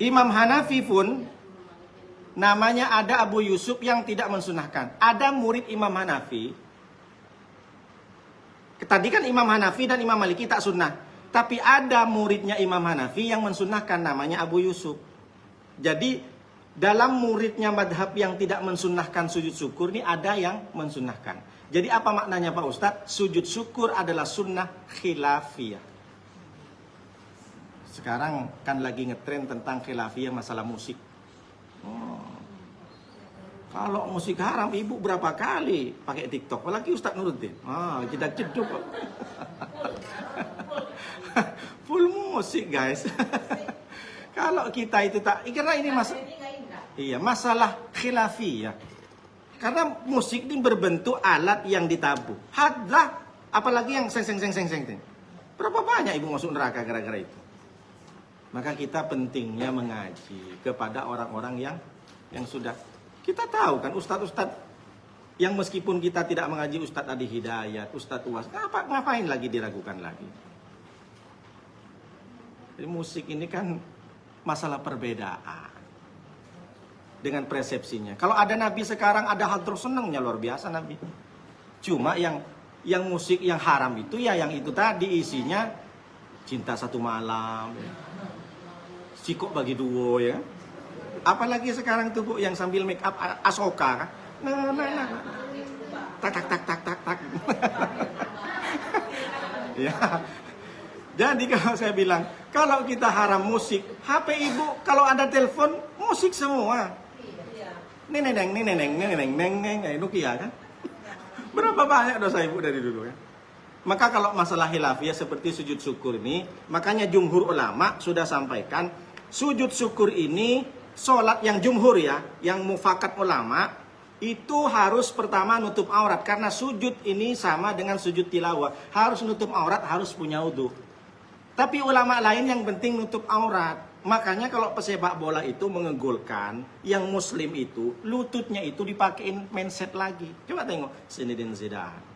Imam Hanafi pun namanya ada Abu Yusuf yang tidak mensunahkan. Ada murid Imam Hanafi. Tadi kan Imam Hanafi dan Imam Maliki tak sunnah. Tapi ada muridnya Imam Hanafi yang mensunahkan, namanya Abu Yusuf. Jadi dalam muridnya madhab yang tidak mensunahkan sujud syukur ini ada yang mensunahkan. Jadi apa maknanya Pak Ustadz? Sujud syukur adalah sunnah khilafiyah. Sekarang kan lagi ngetren tentang khilafiyah masalah musik. Kalau musik haram, ibu berapa kali pakai TikTok? Apalagi Ustadz Nuruddin. Kita ceduk kok. Full musik guys. Kalau kita itu tak, karena ini masalah khilafiyah. Karena musik ini berbentuk alat yang ditabuh. Hadlah, apalagi yang seng. Berapa banyak ibu masuk neraka gara-gara itu? Maka kita pentingnya mengaji kepada orang-orang yang sudah. Kita tahu kan ustadz-ustadz yang meskipun kita tidak mengaji, Ustadz Adi Hidayat, Ustadz Uwas, ngapain lagi diragukan lagi? Jadi musik ini kan masalah perbedaan dengan persepsinya. Kalau ada Nabi sekarang ada hal terus senangnya luar biasa Nabi. Cuma yang musik yang haram itu ya yang itu tadi isinya cinta satu malam, ya. Sikok bagi duo ya. Apalagi sekarang tuh Bu yang sambil make up Asoka kan. Nah. Tak. Ya. Jadi kalau saya bilang, kalau kita haram musik, HP ibu kalau ada telepon musik semua. Neneng, Nokia kan. Berapa banyak dosa ibu dari dulu ya. Maka kalau masalah khilafiyah seperti sujud syukur ini, makanya jumhur ulama sudah sampaikan, sujud syukur ini, sholat yang jumhur ya, yang mufakat ulama, itu harus pertama nutup aurat. Karena sujud ini sama dengan sujud tilawah. Harus nutup aurat, harus punya wudu. Tapi ulama lain yang penting nutup aurat. Makanya kalau pesepak bola itu mengegolkan, yang muslim itu, lututnya itu dipakein mindset lagi. Coba tengok, Zinedine Zidane.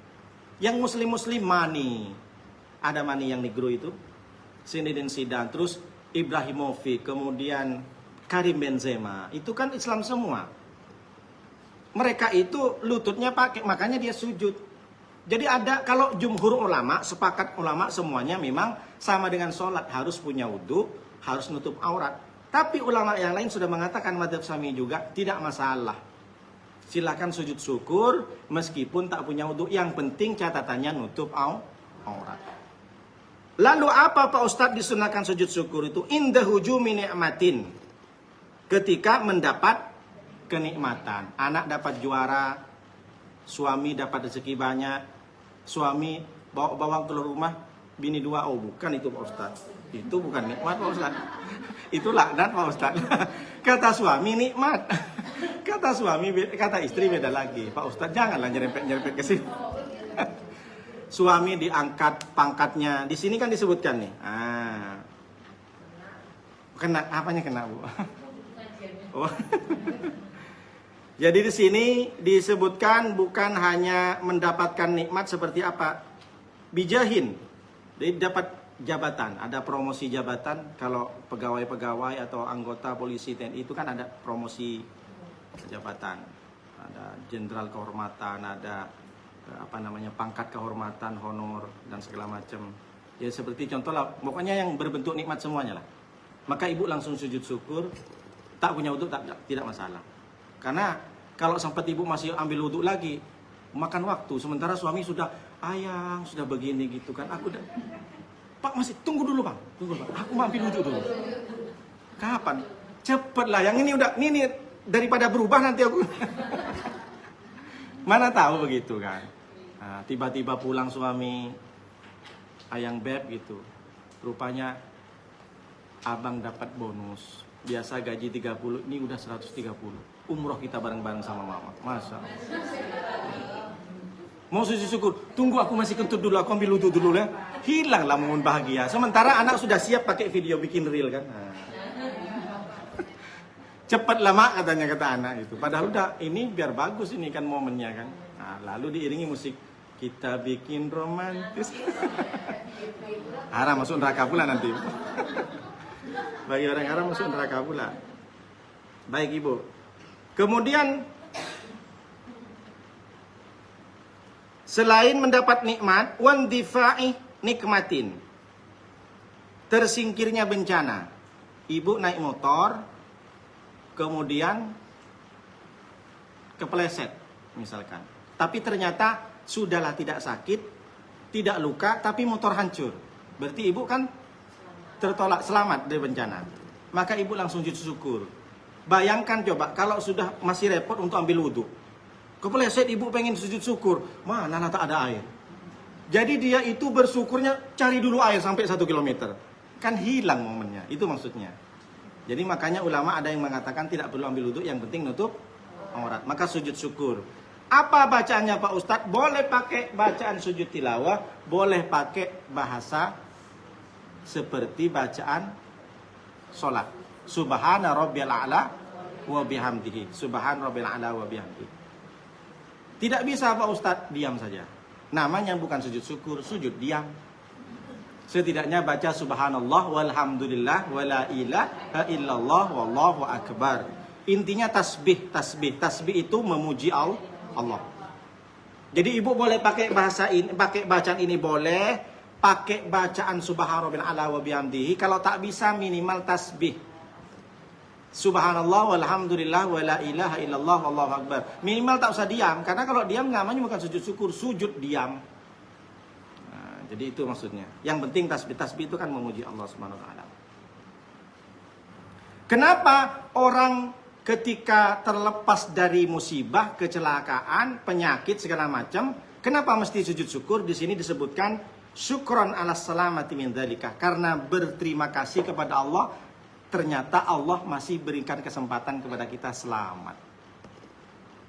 Yang muslim-muslim Mani. Ada Mani yang negro itu. Zinedine Zidane, terus Ibrahimovic, kemudian Karim Benzema. Itu kan Islam semua. Mereka itu lututnya pakai, makanya dia sujud. Jadi ada, kalau jumhur ulama, sepakat ulama semuanya memang sama dengan sholat. Harus punya wudhu, harus nutup aurat. Tapi ulama yang lain sudah mengatakan, madzhab Syafi'i juga, tidak masalah. Silakan sujud syukur, meskipun tak punya wudhu. Yang penting catatannya nutup aurat. Lalu apa Pak Ustadz disunahkan sujud syukur itu? Inda hujumi ni'matin. Ketika mendapat kenikmatan. Anak dapat juara, suami dapat rezeki banyak, suami bawa keluar rumah, bini dua. Oh bukan itu Pak Ustadz. Itu bukan nikmat Pak Ustadz. Itu laknat Pak Ustadz. Kata suami nikmat. Kata suami, kata istri beda lagi. Pak Ustadz janganlah nyerempet ke sini. Suami diangkat pangkatnya. Di sini kan disebutkan nih. Kena apanya kena Bu? Oh. Jadi di sini disebutkan bukan hanya mendapatkan nikmat seperti apa? Bijahin. Jadi dapat jabatan, ada promosi jabatan. Kalau pegawai-pegawai atau anggota polisi TNI itu kan ada promosi jabatan. Ada jenderal kehormatan, ada pangkat kehormatan, honor dan segala macam. Ya seperti contoh lah, pokoknya yang berbentuk nikmat semuanya lah. Maka ibu langsung sujud syukur, tak punya wudhu tidak masalah. Karena kalau sempat ibu masih ambil wudhu lagi, makan waktu. Sementara suami sudah, ayang sudah begini gitu kan. Aku udah, Pak masih tunggu dulu Bang, aku mau ambil wudhu dulu. Kapan? Cepet lah, yang ini udah, ini daripada berubah nanti aku. Mana tahu begitu kan. Nah, tiba-tiba pulang suami, ayang beb gitu. Rupanya abang dapat bonus. Biasa gaji 30, ini udah 130. Umroh kita bareng-bareng sama mama. Masa mau sujud syukur, tunggu aku masih kentut dulu, aku ambil wudhu dulu ya. Hilang lamun bahagia. Sementara anak sudah siap pakai video bikin reel kan. Cepet lama katanya kata anak itu. Padahal udah ini biar bagus ini kan momennya kan. Nah, lalu diiringi musik. Kita bikin romantis. Haram masuk neraka pula nanti. Bagi orang haram masuk neraka pula. Baik Ibu. Kemudian selain mendapat nikmat, wan difa'i nikmatin. Tersingkirnya bencana. Ibu naik motor, kemudian kepleset misalkan. Tapi ternyata sudahlah tidak sakit, tidak luka, tapi motor hancur. Berarti ibu kan tertolak, selamat dari bencana. Maka ibu langsung sujud syukur. Bayangkan coba kalau sudah masih repot untuk ambil wudhu. Kepleset ibu pengen sujud syukur, mana tak ada air. Jadi dia itu bersyukurnya cari dulu air sampai 1 kilometer. Kan hilang momennya, itu maksudnya. Jadi makanya ulama ada yang mengatakan tidak perlu ambil wudhu, yang penting nutup aurat. Maka sujud syukur. Apa bacaannya Pak Ustadz? Boleh pakai bacaan sujud tilawah, boleh pakai bahasa seperti bacaan sholat. Subhana rabbiyal a'la wa bihamdihi. Subhana rabbiyal a'la wa bihamdihi. Tidak bisa Pak Ustadz, diam saja. Namanya bukan sujud syukur, sujud diam. Setidaknya baca subhanallah walhamdulillah wala ilaha illallah wallahu akbar. Intinya tasbih. Tasbih itu memuji Allah. Jadi ibu boleh pakai bahasa ini, pakai bacaan ini boleh, pakai bacaan subhanallah wa bihamdihi. Kalau tak bisa minimal tasbih. Subhanallah walhamdulillah wala ilaha illallah wallahu akbar. Minimal tak usah diam, karena kalau diam namanya bukan sujud syukur, sujud diam. Jadi itu maksudnya. Yang penting tasbih itu kan memuji Allah Subhanahu wa taala. Kenapa orang ketika terlepas dari musibah, kecelakaan, penyakit segala macam, kenapa mesti sujud syukur? Di sini disebutkan syukron ala salamati min dzalika. Karena berterima kasih kepada Allah, ternyata Allah masih berikan kesempatan kepada kita selamat.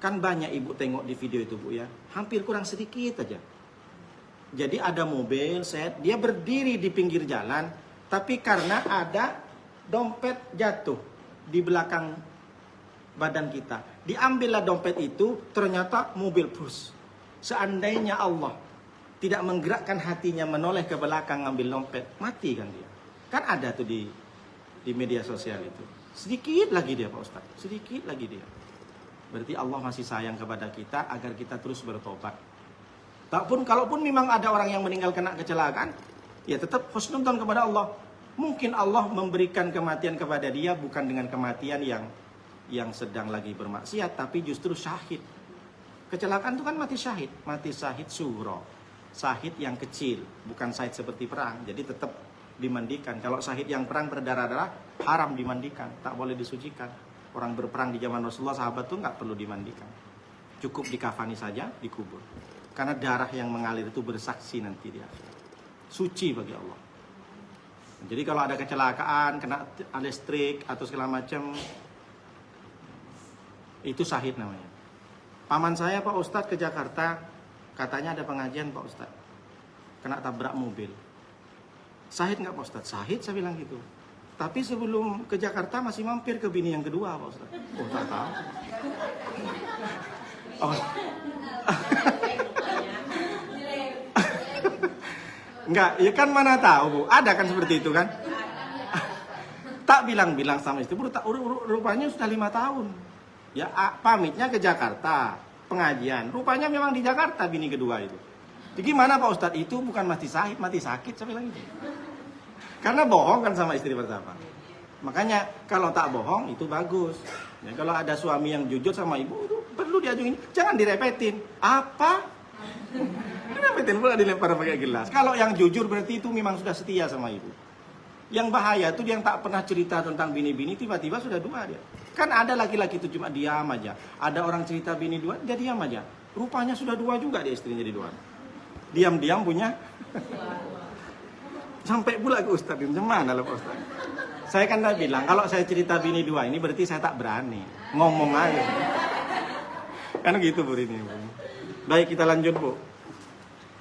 Kan banyak ibu tengok di video itu Bu ya, hampir kurang sedikit aja. Jadi ada mobil, dia berdiri di pinggir jalan, tapi karena ada dompet jatuh di belakang badan kita. Diambillah dompet itu, ternyata mobil pus. Seandainya Allah tidak menggerakkan hatinya menoleh ke belakang ngambil dompet, mati kan dia. Kan ada tuh di media sosial itu. Sedikit lagi dia Pak Ustaz, sedikit lagi dia. Berarti Allah masih sayang kepada kita agar kita terus bertobat. Kalaupun memang ada orang yang meninggal kena kecelakaan, ya tetap husnudzon kepada Allah. Mungkin Allah memberikan kematian kepada dia bukan dengan kematian yang sedang lagi bermaksiat, tapi justru syahid. Kecelakaan itu kan mati syahid sugro, syahid yang kecil, bukan syahid seperti perang. Jadi tetap dimandikan. Kalau syahid yang perang berdarah-darah, haram dimandikan, tak boleh disucikan. Orang berperang di zaman Rasulullah, sahabat itu nggak perlu dimandikan, cukup dikafani saja, dikubur. Karena darah yang mengalir itu bersaksi nanti dia suci bagi Allah. Jadi kalau ada kecelakaan, kena listrik atau segala macam, itu syahid namanya. Paman saya Pak Ustadz ke Jakarta, katanya ada pengajian Pak Ustadz, kena tabrak mobil. Syahid nggak Pak Ustadz? Syahid, saya bilang gitu. Tapi sebelum ke Jakarta masih mampir ke bini yang kedua Pak Ustadz. Oh tak tahu. Oh. Enggak, ya kan mana tahu Bu, ada kan seperti itu kan. Tak bilang-bilang sama istri, rupanya sudah 5 tahun. Ya pamitnya ke Jakarta, pengajian. Rupanya memang di Jakarta bini kedua itu. Jadi gimana Pak Ustadz? Itu bukan mati syahid, mati sakit, saya bilang gitu. Karena bohong kan sama istri pertama. Makanya kalau tak bohong itu bagus. Ya, kalau ada suami yang jujur sama ibu, itu perlu diajungin, jangan direpetin. Apa? Repetin pula dilempar pakai gelas. Kalau yang jujur berarti itu memang sudah setia sama ibu. Yang bahaya itu dia yang tak pernah cerita tentang bini-bini, tiba-tiba sudah 2 dia. Kan ada laki-laki itu cuma diam aja. Ada orang cerita bini 2, dia diam aja. Rupanya sudah 2 juga dia istrinya jadi 2. Diam-diam punya. Sampai pula ke Ustadz, gimana lah Pak Ustadz? Saya kan tadi bilang, kalau saya cerita bini 2 ini berarti saya tak berani. Ngomong aja. Kan gitu Bu ini. Baik, kita lanjut Bu.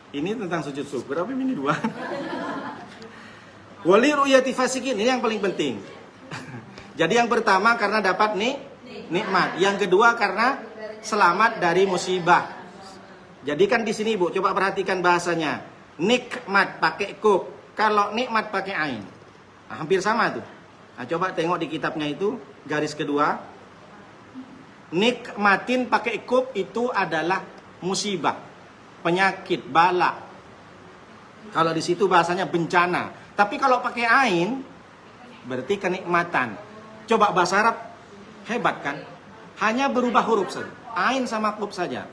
Ini tentang sujud syukur, tapi bini 2. Wali ru'yati fasikin, ini yang paling penting. Jadi yang pertama karena dapat nikmat. Yang kedua karena selamat dari musibah. Jadi kan di sini Bu, coba perhatikan bahasanya. Nikmat pakai kuf, kalau nikmat pakai ain. Nah, hampir sama tuh. Nah, coba tengok di kitabnya itu, garis kedua. Nikmatin pakai kuf itu adalah musibah, penyakit, bala. Kalau di situ bahasanya bencana. Tapi kalau pakai ain, berarti kenikmatan. Coba bahasa Arab, hebat kan? Hanya berubah huruf saja. Ain sama kuf saja.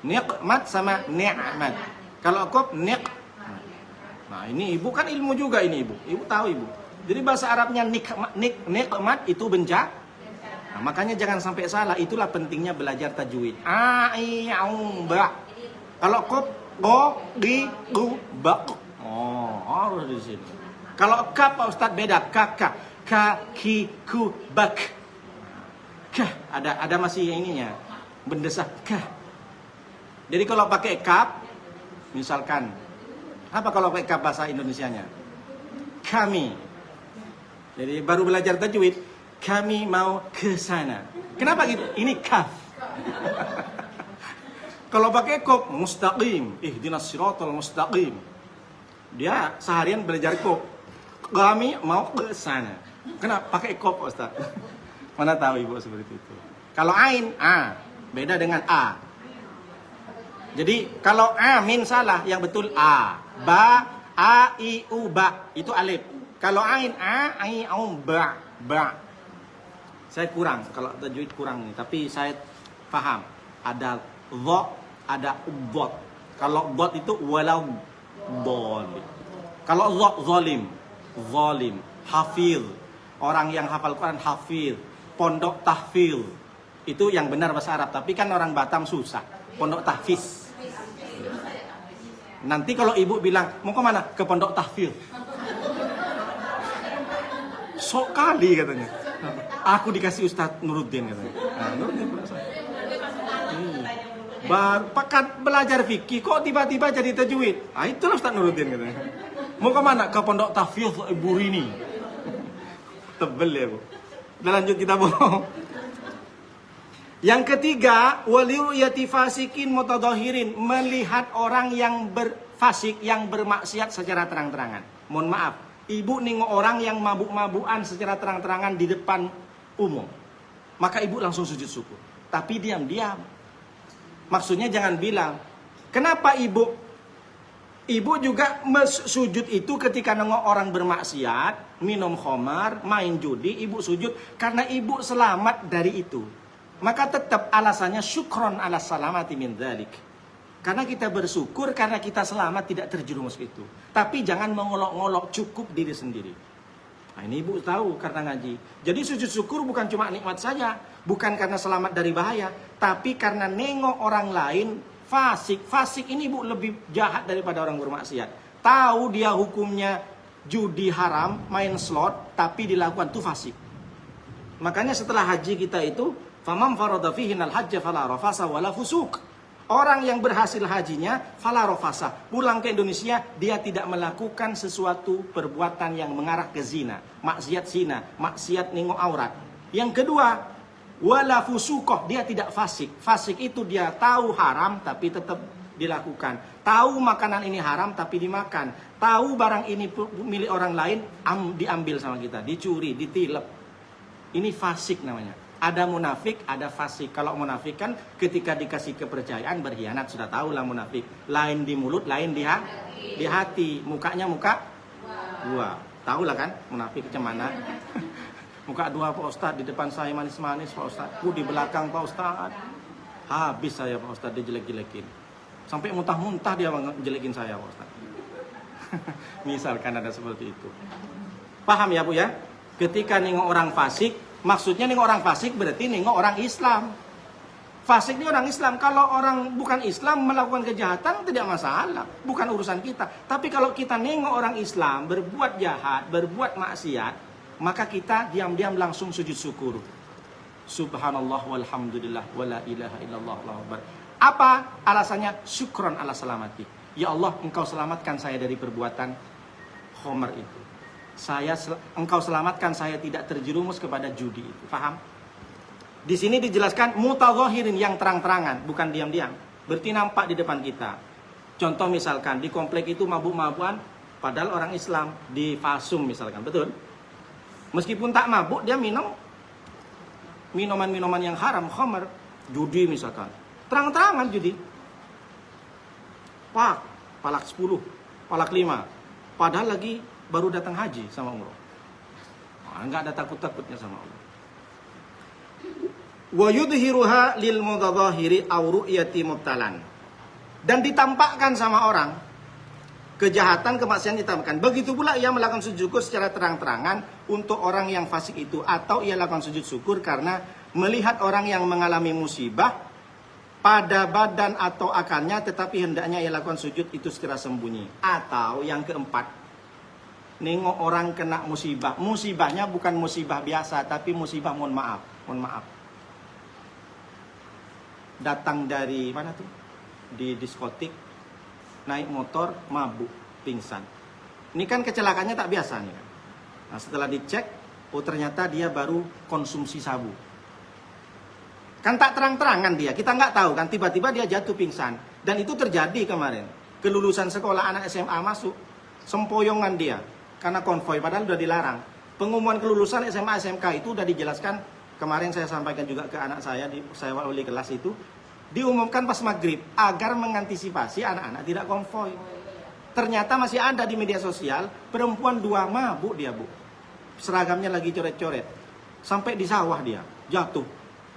Nikmat sama ni'mat. Kalau kuf Nah, ini ibu kan ilmu juga ini ibu. Ibu tahu ibu. Jadi bahasa Arabnya nikmat itu bencana. Nah, makanya jangan sampai salah. Itulah pentingnya belajar tajwid. Ba. Kalau kop bak. Oh, harus di sini. Kalau kaf Pak Ustaz beda. Ki ku bak. Kah ada masih ininya. Bendesah kah. Jadi kalau pakai kaf, misalkan apa kalau pakai kaf bahasa Indonesianya? Kami. Jadi baru belajar tajwid, kami mau ke sana. Kenapa gitu? Ini kaf. Kalau pakai kaf, mustaqim. Ihdinas siratal mustaqim. Dia seharian belajar kaf. Kami mau ke sana. Kenapa pakai kaf, Ustaz? Mana tahu ibu seperti itu. Kalau ain, beda dengan a. Jadi kalau amin salah, yang betul a. Ba, a, i, u, ba. Itu alif. Kalau ain, a, i, u, ba. Saya kurang, kalau tajwid kurang nih. Tapi saya paham. Ada dho, ada ubot. Kalau bot itu walau dol. Kalau dho, zolim. Hafil. Orang yang hafal Quran, hafil. Pondok tahfil. Itu yang benar bahasa Arab. Tapi kan orang Batam susah. Pondok tahfiz. Nanti kalau ibu bilang, mau ke mana? Ke pondok tahfil. Sok kali katanya. Aku dikasih Ustadz Nuruddin katanya. Nah, Nuruddin Pakat belajar fikih kok tiba-tiba jadi tajwid. Ah, itulah Ustadz Nuruddin katanya. Mau ke mana? Ke pondok tahfil Ibu Rini. Tebel ya, Bu. Udah lanjut kita, Bu. Yang ketiga, waliyati fasikin mutadahirin, melihat orang yang berfasik, yang bermaksiat secara terang-terangan. Mohon maaf, ibu nengok orang yang mabuk-mabukan secara terang-terangan di depan umum. Maka ibu langsung sujud syukur. Tapi diam-diam. Maksudnya jangan bilang, kenapa ibu? Ibu juga sujud itu ketika nengok orang bermaksiat, minum khamar, main judi, ibu sujud karena ibu selamat dari itu. Maka tetap alasannya syukron ala salamati min dzalik. Karena kita bersyukur karena kita selamat tidak terjerumus itu. Tapi jangan mengolok-olok, cukup diri sendiri. Nah, ini ibu tahu karena ngaji. Jadi sujud syukur bukan cuma nikmat saja, bukan karena selamat dari bahaya, tapi karena nengok orang lain fasik. Fasik ini ibu lebih jahat daripada orang bermaksiat. Tahu dia hukumnya judi haram, main slot, tapi dilakukan itu fasik. Makanya setelah haji kita itu faman farada fihinal hajja fala rafasa wala fusuk. Orang yang berhasil hajinya fala rafasa, pulang ke Indonesia dia tidak melakukan sesuatu perbuatan yang mengarah ke zina, maksiat zina, maksiat nengok aurat. Yang kedua, wala fusukoh, dia tidak fasik. Fasik itu dia tahu haram tapi tetap dilakukan. Tahu makanan ini haram tapi dimakan. Tahu barang ini milik orang lain diambil sama kita, dicuri, ditilep. Ini fasik namanya. Ada munafik, ada fasik. Kalau munafik kan ketika dikasih kepercayaan berkhianat, sudah tahu lah munafik. Lain di mulut, lain di hati. Mukanya muka dua. Tahu lah kan munafik cemana. Muka dua Pak Ustadz, di depan saya manis-manis Pak Ustadz. Di belakang Pak Ustadz. Habis saya Pak Ustadz dijelek-jelekin. Sampai muntah-muntah dia jelekin saya Pak Ustadz. Misalkan ada seperti itu. Paham ya Bu ya? Ketika nengok orang fasik, maksudnya nengok orang fasik berarti nengok orang Islam. Fasik ini orang Islam. Kalau orang bukan Islam melakukan kejahatan tidak masalah, bukan urusan kita. Tapi kalau kita nengok orang Islam berbuat jahat, berbuat maksiat, maka kita diam-diam langsung sujud syukur. Subhanallah walhamdulillah wala ilaha illallah Allahu akbar. Apa alasannya? Syukron ala salamati. Ya Allah, Engkau selamatkan saya dari perbuatan khamar itu. Engkau selamatkan saya tidak terjerumus kepada judi itu. Paham? Di sini dijelaskan mutadzahirin, yang terang-terangan, bukan diam-diam. Berarti nampak di depan kita. Contoh misalkan di komplek itu mabuk-mabukan padahal orang Islam, di Fasum misalkan, betul? Meskipun tak mabuk, dia minum minuman-minuman yang haram, khamar, judi misalkan. Terang-terangan judi. Palak 10, palak 5. Padahal lagi baru datang haji sama umroh. Enggak ada takut-takutnya sama Allah. Wa yudhiruha lil mutadhahiri aw ru'yati mubtalan. Dan ditampakkan sama orang kejahatan, kemaksiatan ditampakkan. Begitu pula ia melakukan sujud syukur secara terang-terangan untuk orang yang fasik itu, atau ia lakukan sujud syukur karena melihat orang yang mengalami musibah pada badan atau akalnya, tetapi hendaknya ia lakukan sujud itu secara sembunyi. Atau yang keempat, nengok orang kena musibah. Musibahnya bukan musibah biasa, tapi musibah mohon maaf. Datang dari mana tuh? Di diskotik, naik motor, mabuk, pingsan. Ini kan kecelakaannya tak biasa nih kan. Nah, setelah dicek, oh ternyata dia baru konsumsi sabu. Kan tak terang-terangan dia, kita nggak tahu kan, tiba-tiba dia jatuh pingsan. Dan itu terjadi kemarin. Kelulusan sekolah anak SMA masuk, sempoyongan dia karena konvoy, padahal udah dilarang. Pengumuman kelulusan SMA SMK itu udah dijelaskan, kemarin saya sampaikan juga ke anak saya, saya wali kelas itu, diumumkan pas maghrib agar mengantisipasi anak-anak tidak konvoy. Ternyata masih ada di media sosial perempuan 2 mabuk dia, Bu. Seragamnya lagi coret-coret. Sampai di sawah dia jatuh.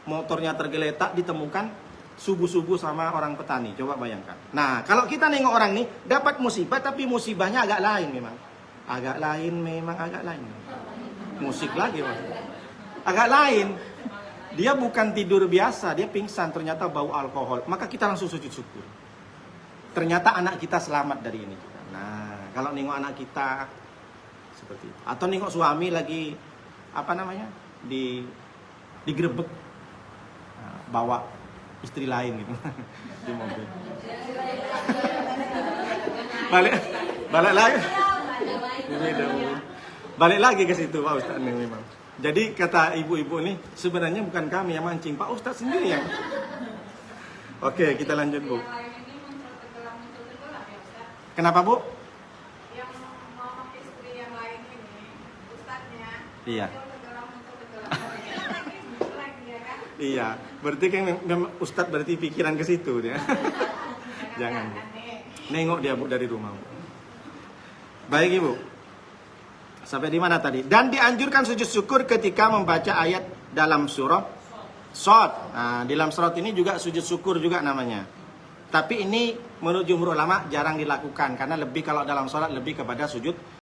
Motornya tergeletak, ditemukan subuh-subuh sama orang petani. Coba bayangkan. Nah, kalau kita nengok orang nih dapat musibah, tapi musibahnya agak lain memang. Agak lain. Musik lagi, Pak. Agak lain. Dia bukan tidur biasa, dia pingsan, ternyata bau alkohol. Maka kita langsung sujud syukur. Ternyata anak kita selamat dari ini. Nah, kalau nengok anak kita seperti itu. Atau nengok suami lagi digerebek, nah, bawa istri lain gitu di mobil. Balik lagi ke situ Pak Ustadz nih memang. Jadi kata ibu-ibu nih, sebenarnya bukan kami yang mancing, Pak Ustadz sendiri yang. Oke, kita lanjut Bu. Kenapa Bu? Yang mau istri yang lain ini, Ustadznya. Iya. Iya, berarti kan Ustadz berarti pikiran ke situ dia. Jangan Bu. Nengok dia Bu dari rumah Bu. Baik Ibu. Sampai di mana tadi? Dan dianjurkan sujud syukur ketika membaca ayat dalam surah Shad. Nah, di dalam surat ini juga sujud syukur juga namanya. Tapi ini menurut jumhur ulama jarang dilakukan karena lebih kalau dalam sholat lebih kepada sujud